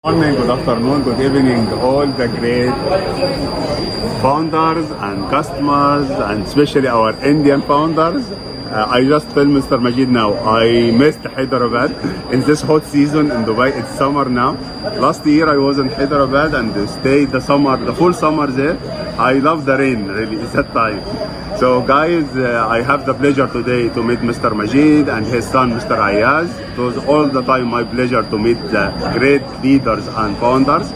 Morning, good afternoon, good evening, all the great founders and customers, and especially our Indian founders. I just tell Mr. Majid now, I missed Hyderabad in this hot season in Dubai. It's summer now. Last year I was in Hyderabad and stayed the full summer there. I love the rain, really, it's that time. So guys, I have the pleasure today to meet Mr. Majid and his son Mr. Ayaz. It was all the time my pleasure to meet the great leaders and founders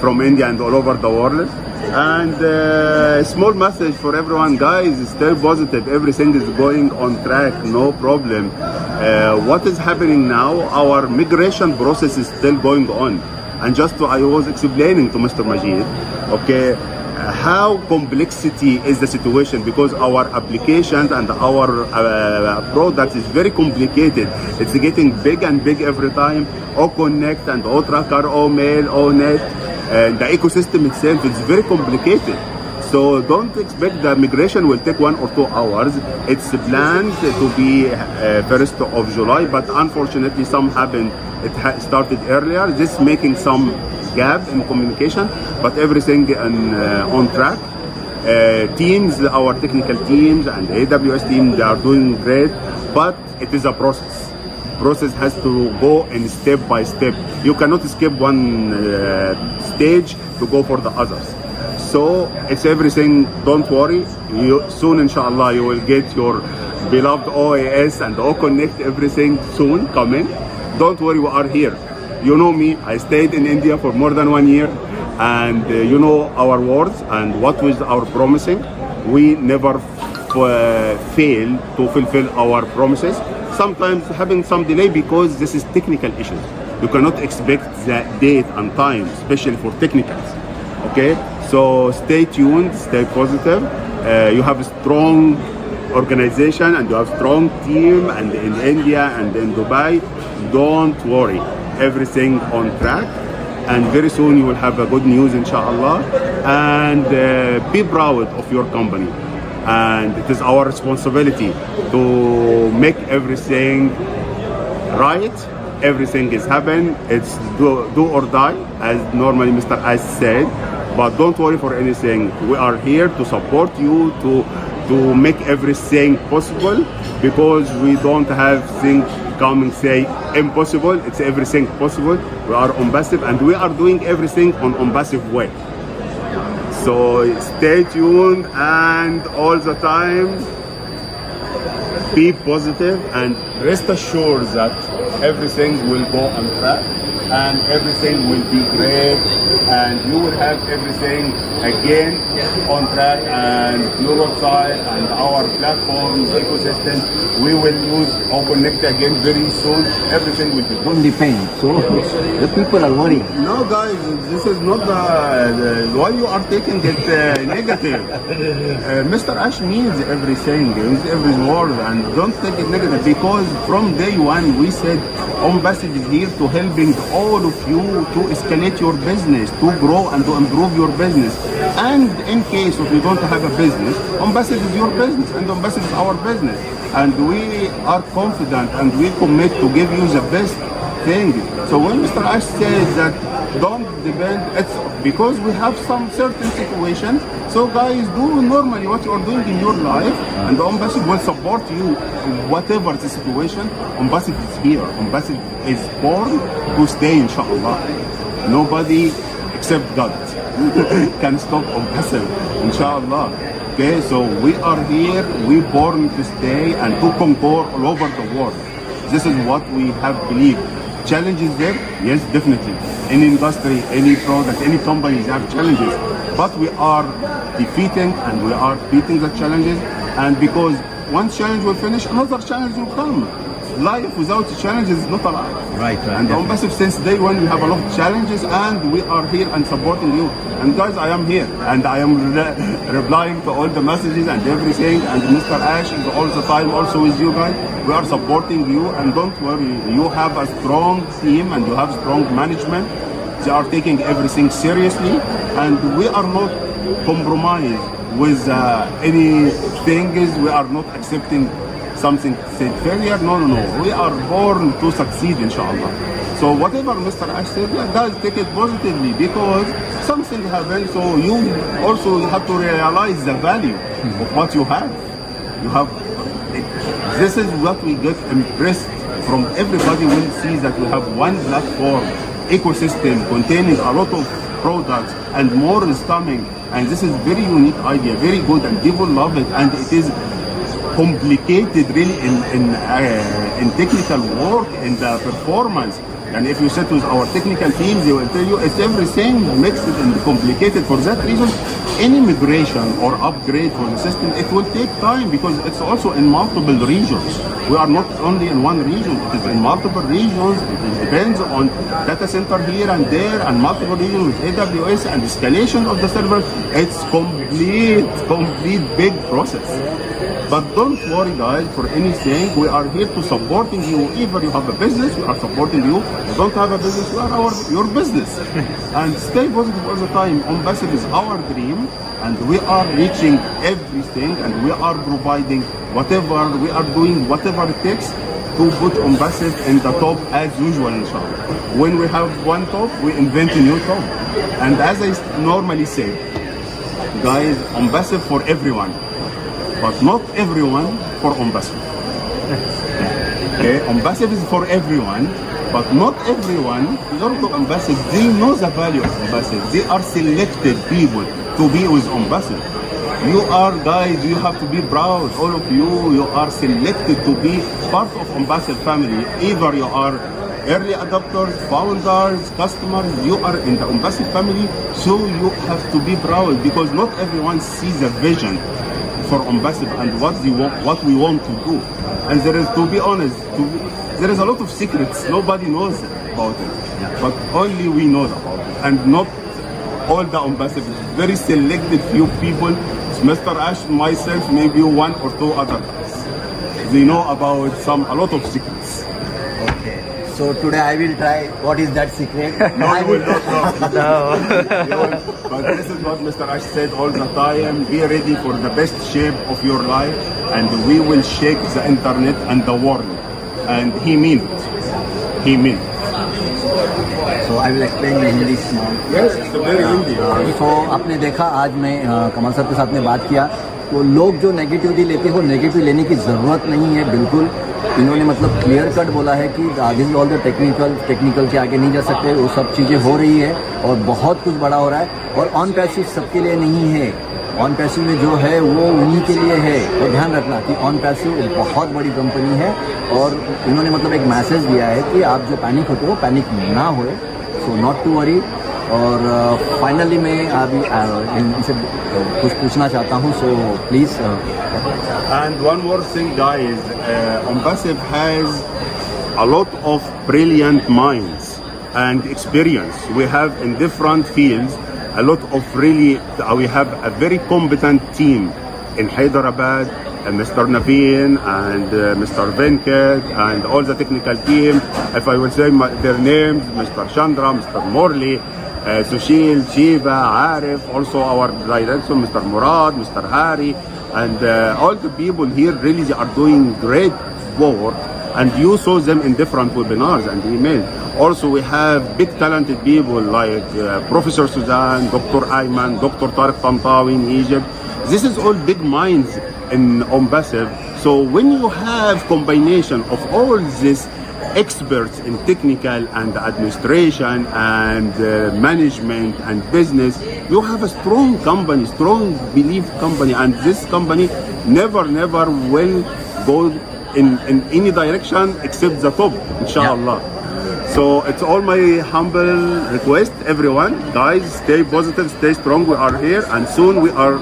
from India and all over the world. And small message for everyone, guys, stay positive. Everything is going on track, no problem. What is happening now, our migration process is still going on. And I was explaining to Mr. Majid, okay, how complexity is the situation, because our applications and our product is very complicated. It's getting big and big every time. O Connect and O Tracker, O Mail, O Net, and the ecosystem itself is very complicated. So don't expect the migration will take 1 or 2 hours. It's planned to be 1st of July, but unfortunately some happened. It started earlier. This is making some gap in communication, but everything on track. Teams, our technical teams and AWS team, they are doing great, but it is a process. Process has to go in step by step. You cannot skip one stage to go for the others. So it's everything. Don't worry. Soon, inshallah, you will get your beloved OAS and O Connect. Everything soon coming. Don't worry, we are here. You know me, I stayed in India for more than 1 year, and you know our words and what was our promising. We never fail to fulfill our promises. Sometimes having some delay because this is technical issues. You cannot expect the date and time, especially for technicals. Okay, so stay tuned, stay positive. You have a strong organization and you have strong team, and in India and in Dubai. Don't worry. Everything on track, and very soon you will have a good news, inshallah. And be proud of your company, and it is our responsibility to make everything right. Everything is happening. It's do or die, as normally Mr. Ash said. But don't worry for anything. We are here to support you, to make everything possible, because we don't have things come and say impossible. It's everything possible. We are Ombassive, and we are doing everything on Ombassive way. So stay tuned, and all the time be positive, and rest assured that everything will go on track and everything will be great, and you will have everything again on track, and your website and our platforms, ecosystem, we will use O Connect again very soon. Everything will be good. Only pain. So the people are worried. No, guys, this is not why you are taking it negative. Mr. Ash means everything, means every word, and don't take it negative, because from day one we said Ombassive is here to helping all of you to escalate your business, to grow and to improve your business. And in case if you don't have a business, Ombassive is your business and Ombassive is our business. And we are confident and we commit to give you the best thing. So when Mr. Ash says that don't depend, it's because we have some certain situations. So guys, do normally what you are doing in your life, and Ombassive will support you whatever the situation. Ombassive is here. Ombassive is born to stay, inshallah. Nobody except God can stop Ombassive, inshallah. Okay, so we are here, we born to stay and to conquer all over the world. This is what we have believed. Challenges there? Yes, definitely. Any industry, any product, any companies have challenges. But we are defeating and we are beating the challenges. And because one challenge will finish, another challenge will come. Life without challenges is not alive. Right. And Ombassive, since day one, we have a lot of challenges, and we are here and supporting you. And guys, I am here, and I am replying to all the messages and everything. And Mr. Ash is all the time also with you guys. We are supporting you, and don't worry, you have a strong team and you have strong management. They are taking everything seriously, and we are not compromised with any things. We are not accepting something said failure. No. We are born to succeed, inshallah. So whatever Mr. Ash said, guys, take it positively because something happened. So you also have to realize the value of what you have. You have. This is what we get impressed from everybody will see that we have one platform ecosystem containing a lot of products and more is coming. And this is very unique idea, very good, and people love it. And it is complicated really in technical work, in the performance. And if you sit with our technical teams, they will tell you it's everything mixed and complicated. For that reason, any migration or upgrade for the system, it will take time because it's also in multiple regions. We are not only in one region, it is in multiple regions. It depends on data center here and there and multiple regions with AWS and installation of the server. It's complete big process. But don't worry guys for anything. We are here to supporting you. Either you have a business, we are supporting you. You don't have a business, we are your business. And stay positive all the time. OnPassive is our dream and we are reaching everything and we are providing whatever, we are doing whatever it takes to put OnPassive in the top as usual, inshallah. When we have one top, we invent a new top. And as I normally say, guys, OnPassive for everyone. But not everyone for OnPassive. Okay, OnPassive is for everyone, but not everyone belong to OnPassive. They know the value of OnPassive. They are selected people to be with OnPassive. You are guys, you have to be proud. All of you are selected to be part of OnPassive family. Either you are early adopters, founders, customers, you are in the OnPassive family, so you have to be proud because not everyone sees the vision for OnPassive and what we want to do. And there is, to be honest, there is a lot of secrets. Nobody knows about it, but only we know about it. And not all the OnPassive. It's very selected few people. It's Mr. Ash, myself, maybe one or two other guys. They know about a lot of secrets. Okay. So today I will try. What is that secret? No, you will not know. But this is what Mr. Ash said all the time. Be ready for the best shape of your life, and we will shake the internet and the world. And he meant it. He meant it. So I will explain in English now. Yes, it's very Hindi. So आपने देखा आज मैं कमल sir के साथ में बात किया तो लोग जो नेगेटिविटी लेते हो नेगेटिव लेने की ज़रूरत नहीं है बिल्कुल. इन्होंने मतलब क्लियर कट बोला है कि this is all the technical के आगे नहीं जा सकते. वो सब चीज़ें हो रही है और बहुत कुछ बड़ा हो रहा है. और OnPassive सबके लिए नहीं है. OnPassive में जो है वो उन्हीं के लिए है. और ध्यान रखना कि OnPassive बहुत बड़ी कंपनी है और इन्होंने मतलब एक मैसेज दिया है कि आप जो पैनिक होते हो पैनिक ना होए. So not to worry. और फाइनली मैं अभी इनसे कुछ पूछना चाहता हूँ. So please. And one more thing, guys, OnPassive has a lot of brilliant minds and experience. We have in different fields a lot of really, we have a very competent team in Hyderabad, Mr. Naveen and Mr. Venkat and all the technical team. If I will say their names, Mr. Chandra, Mr. Morley, Sushil, Shiva, Arif, also our director, Mr. Murad, Mr. Hari, and all the people here really they are doing great work, and you saw them in different webinars and emails. Also, we have big talented people like Professor Suzanne, Dr. Ayman, Dr. Tariq Tantawi in Egypt. This is all big minds in OnPassive. So when you have combination of all these experts in technical and administration and management and business, you have a strong company, strong belief company, and this company never will go in any direction except the top, inshallah. So it's all my humble request, everyone, guys, stay positive, stay strong. We are here and soon we are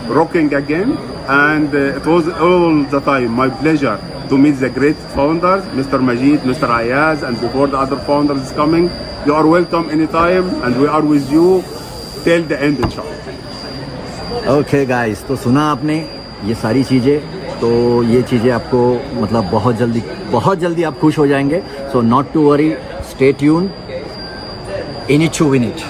rocking again. And it was all the time my pleasure to meet the great founders, Mr. Majid, Mr. Ayaz, and before the other founders is coming. You are welcome anytime, and we are with you till the end, inshallah. Okay, guys. तो सुना आपने ये सारी चीज़ें. तो ये चीज़ें आपको मतलब बहुत जल्दी आप खुश हो जाएंगे. So not to worry, stay tuned. In it to win it.